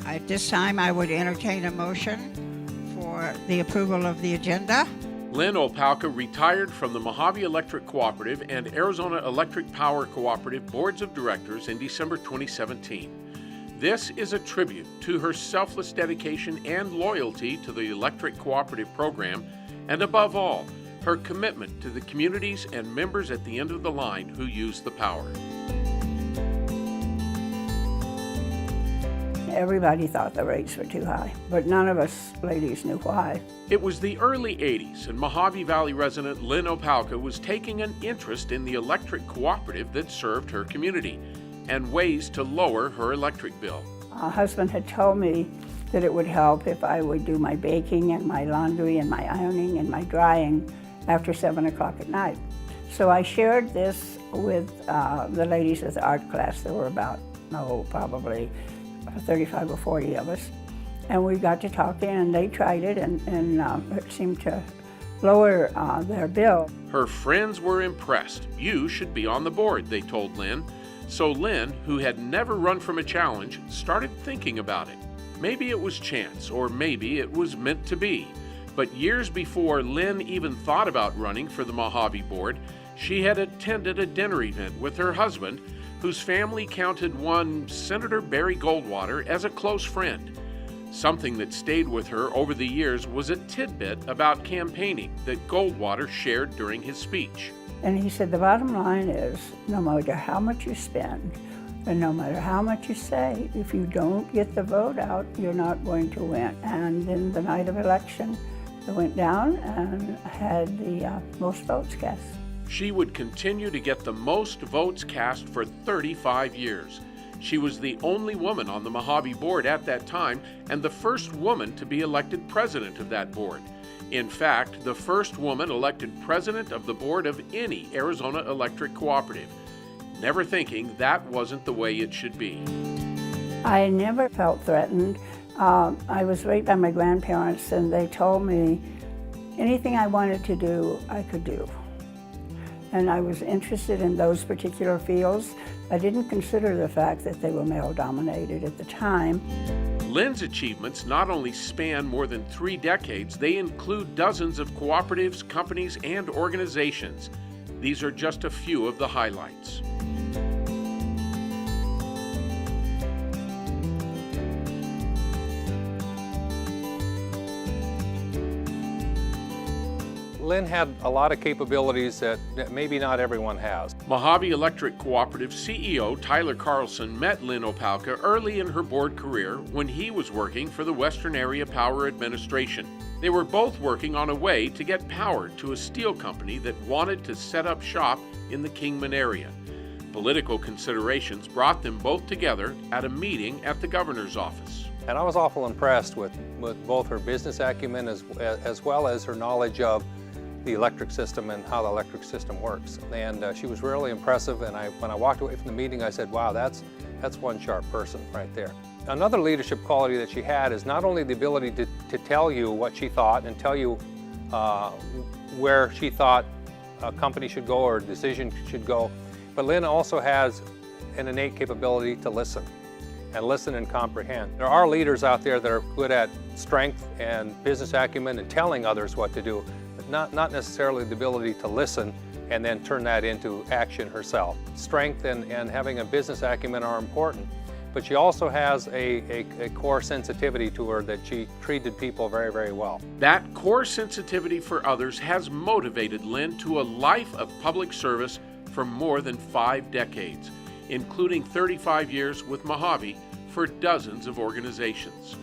At this time, I would entertain a motion for the approval of the agenda. Lyn Opalka retired from the Mojave Electric Cooperative and Arizona Electric Power Cooperative Boards of Directors in December 2017. This is a tribute to her selfless dedication and loyalty to the Electric Cooperative Program, and above all, her commitment to the communities and members at the end of the line who use the power. Everybody thought the rates were too high, but none of us ladies knew why. It was the early 80s, and Mojave Valley resident Lyn Opalka was taking an interest in the electric cooperative that served her community and ways to lower her electric bill. My husband had told me that it would help if I would do my baking and my laundry and my ironing and my drying after 7 o'clock at night. So I shared this with the ladies of the art class. There were about, probably 35 or 40 of us. And we got to talking, and they tried it, and it seemed to lower their bill. Her friends were impressed. You should be on the board, they told Lyn. So Lyn, who had never run from a challenge, started thinking about it. Maybe it was chance, or maybe it was meant to be. But years before Lyn even thought about running for the Mojave board, she had attended a dinner event with her husband, whose family counted one Senator Barry Goldwater as a close friend. Something that stayed with her over the years was a tidbit about campaigning that Goldwater shared during his speech. And he said, the bottom line is, no matter how much you spend, and no matter how much you say, if you don't get the vote out, you're not going to win. And then the night of election, I went down and had the most votes cast. She would continue to get the most votes cast for 35 years. She was the only woman on the Mojave board at that time and the first woman to be elected president of that board. In fact, the first woman elected president of the board of any Arizona Electric Cooperative, never thinking that wasn't the way it should be. I never felt threatened. I was raised by my grandparents, and they told me anything I wanted to do, I could do. And I was interested in those particular fields. I didn't consider the fact that they were male-dominated at the time. Lyn's achievements not only span more than 3 decades, they include dozens of cooperatives, companies, and organizations. These are just a few of the highlights. Lyn had a lot of capabilities that maybe not everyone has. Mojave Electric Cooperative CEO Tyler Carlson met Lyn Opalka early in her board career when he was working for the Western Area Power Administration. They were both working on a way to get power to a steel company that wanted to set up shop in the Kingman area. Political considerations brought them both together at a meeting at the governor's office. And I was awful impressed with both her business acumen as well as her knowledge of the electric system and how the electric system works. And she was really impressive, and when I walked away from the meeting, I said, wow, that's one sharp person right there. Another leadership quality that she had is not only the ability to tell you what she thought and tell you where she thought a company should go or a decision should go, but Lyn also has an innate capability to listen and comprehend. There are leaders out there that are good at strength and business acumen and telling others what to do, but not necessarily the ability to listen and then turn that into action herself. Strength and having a business acumen are important, but she also has a core sensitivity to her that she treated people very, very well. That core sensitivity for others has motivated Lyn to a life of public service for more than 5 decades, including 35 years with Mojave for dozens of organizations.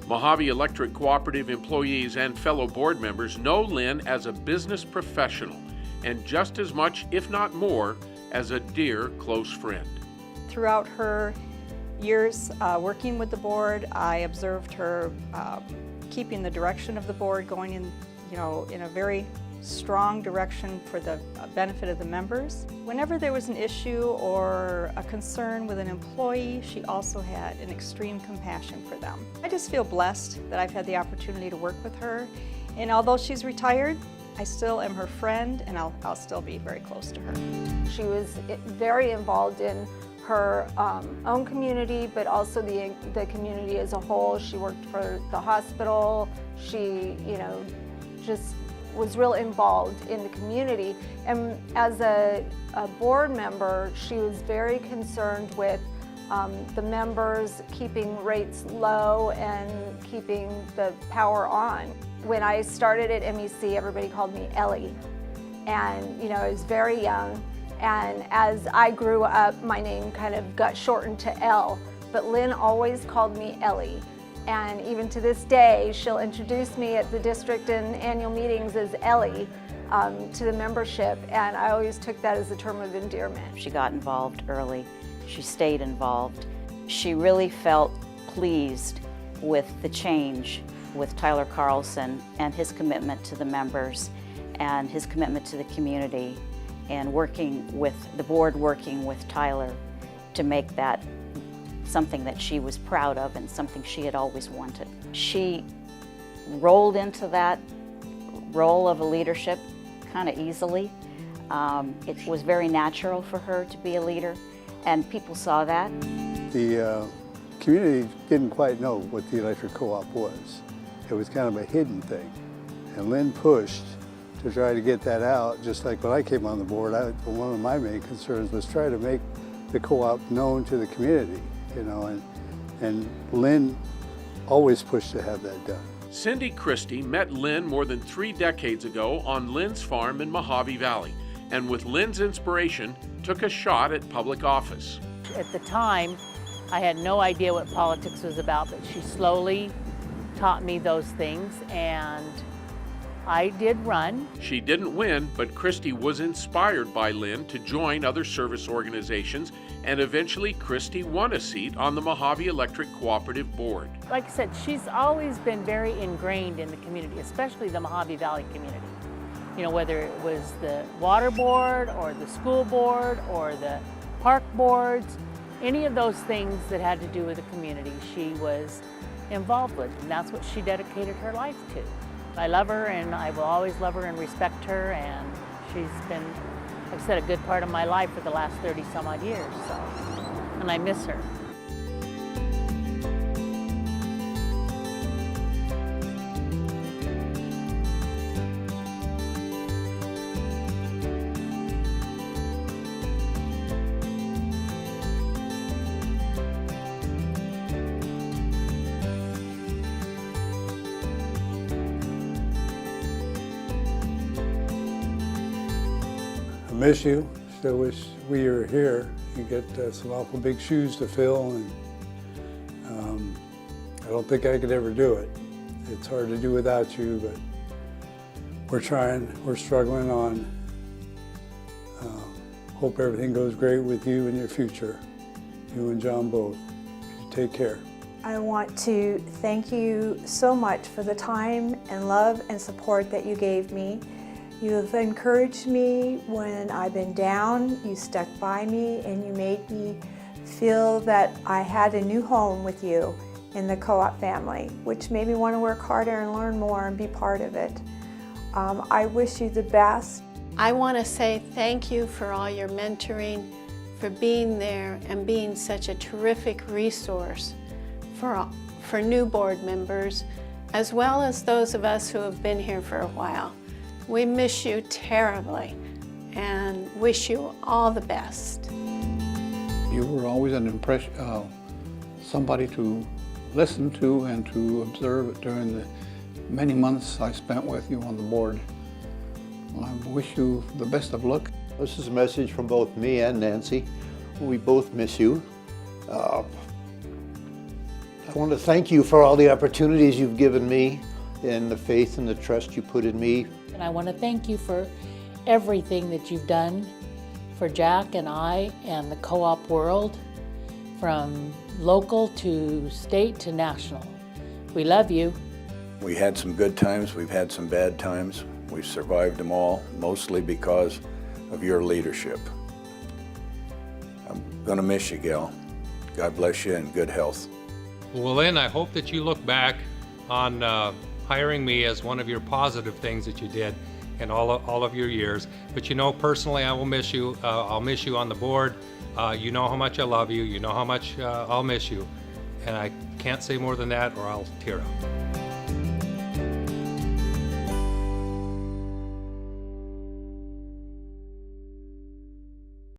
Mojave Electric Cooperative employees and fellow board members know Lyn as a business professional and just as much, if not more, as a dear close friend. Throughout her years working with the board, I observed her keeping the direction of the board going in a very strong direction for the benefit of the members. Whenever there was an issue or a concern with an employee, she also had an extreme compassion for them. I just feel blessed that I've had the opportunity to work with her, And although she's retired, I still am her friend, and I'll still be very close to her. She was very involved in her own community, but also the community as a whole. She worked for the hospital. She, just was real involved in the community. And as a board member, she was very concerned with the members keeping rates low and keeping the power on. When I started at MEC, everybody called me Ellie. And, I was very young. And as I grew up, my name kind of got shortened to L. But Lyn always called me Ellie. And even to this day, she'll introduce me at the district and annual meetings as Ellie to the membership. And I always took that as a term of endearment. She got involved early. She stayed involved. She really felt pleased with the change with Tyler Carlson and his commitment to the members and his commitment to the community, and working with the board, working with Tyler to make that something that she was proud of and something she had always wanted. She rolled into that role of a leadership kind of easily. It was very natural for her to be a leader, and people saw that. The community didn't quite know what the electric co-op was. It was kind of a hidden thing, and Lyn pushed to try to get that out. Just like when I came on the board, one of my main concerns was try to make the co-op known to the community, and Lyn always pushed to have that done. Cindy Christie met Lyn more than 3 decades ago on Lyn's farm in Mojave Valley, and with Lyn's inspiration, took a shot at public office. At the time, I had no idea what politics was about, but she slowly taught me those things, and I did run. She didn't win, but Christie was inspired by Lyn to join other service organizations, and eventually Christie won a seat on the Mojave Electric Cooperative Board. Like I said, she's always been very ingrained in the community, especially the Mojave Valley community. Whether it was the water board or the school board or the park boards, any of those things that had to do with the community, she was involved with, and that's what she dedicated her life to. I love her, and I will always love her and respect her, and she's been, like I said, a good part of my life for the last 30-some odd years, and I miss her. I miss you. Still wish we were here. You get some awful big shoes to fill, and I don't think I could ever do it. It's hard to do without you, but we're trying. We're struggling on. Hope everything goes great with you in your future. You and John both. Take care. I want to thank you so much for the time and love and support that you gave me. You have encouraged me when I've been down. You stuck by me, and you made me feel that I had a new home with you in the co-op family, which made me want to work harder and learn more and be part of it. I wish you the best. I want to say thank you for all your mentoring, for being there and being such a terrific resource for new board members, as well as those of us who have been here for a while. We miss you terribly and wish you all the best. You were always somebody to listen to and to observe during the many months I spent with you on the board. I wish you the best of luck. This is a message from both me and Nancy. We both miss you. I want to thank you for all the opportunities you've given me and the faith and the trust you put in me. And I want to thank you for everything that you've done for Jack and I and the co-op world, from local to state to national. We love you. We had some good times, we've had some bad times. We've survived them all, mostly because of your leadership. I'm gonna miss you, gal. God bless you and good health. Well, Lyn, I hope that you look back on hiring me as one of your positive things that you did in all of your years. But you know, personally, I will miss you. I'll miss you on the board. You know how much I love you. You know how much I'll miss you. And I can't say more than that or I'll tear up.